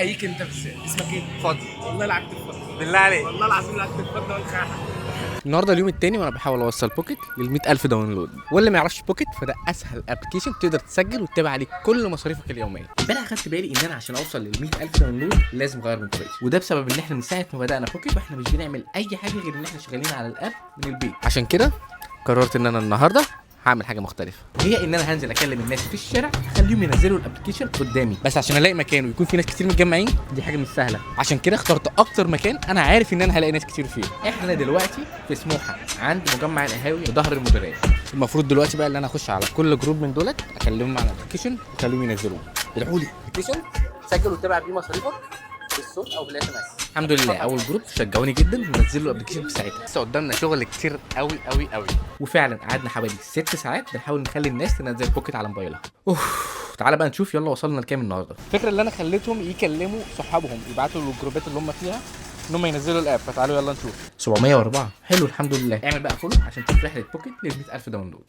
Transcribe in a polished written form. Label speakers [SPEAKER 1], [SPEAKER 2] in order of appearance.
[SPEAKER 1] احييك انت بالذات. اسمك ايه؟
[SPEAKER 2] اتفضل.
[SPEAKER 1] والله لعبت الفضل،
[SPEAKER 2] بالله عليك.
[SPEAKER 1] والله العظيم لعبت الفضل والخاحه.
[SPEAKER 3] النهارده اليوم التاني وانا بحاول اوصل بوكيت لل 100,000 داونلود، واللي ما يعرفش بوكيت فده اسهل ابلكيشن تقدر تسجل وتتابع عليه كل مصاريفك اليوميه. امبارح خدت بالي ان انا عشان اوصل لل 100,000 داونلود لازم اغير من طريقتي، وده بسبب ان احنا من ساعه ما بدانا بوكيت واحنا مش بنعمل اي حاجه غير ان احنا شغالين على الاب من البيت. عشان كده قررت ان انا النهارده هعمل حاجه مختلفه، وهي ان انا هنزل اكلم الناس في الشارع اخليهم ينزلوا الابلكيشن قدامي، بس عشان الاقي مكان ويكون في ناس كتير متجمعين دي حاجه مش سهله. عشان كده اخترت اكتر مكان انا عارف ان انا هلاقي ناس كتير فيه. احنا دلوقتي في سموحه عند مجمع القهاوي وظهر المديريه. المفروض دلوقتي بقى ان انا اخش على كل جروب من دولت اكلمهم على الابلكيشن واخليهم ينزلوه. ادعوا لي الابلكيشن سجل وتابع بيه مصاريفك بالصوت او بالاس ام اس. الحمد لله اول جروب شجعوني جدا ونزلوا الابلكيشن في ساعتها. لسه قدامنا شغل كتير قوي قوي قوي، وفعلا قعدنا حوالي 6 ساعات بنحاول نخلي الناس تنزل بوكيت على موبايلها. تعالى بقى نشوف يلا وصلنا لكام النهارده. الفكره اللي انا خليتهم يكلموا صحابهم يبعتوا للجروبات اللي هم فيها ان هم ينزلوا الاب، فتعالوا يلا نشوف. 704 حلو الحمد لله. اعمل بقى فولو عشان تشوف رحله بوكيت لل 100,000 داونلود.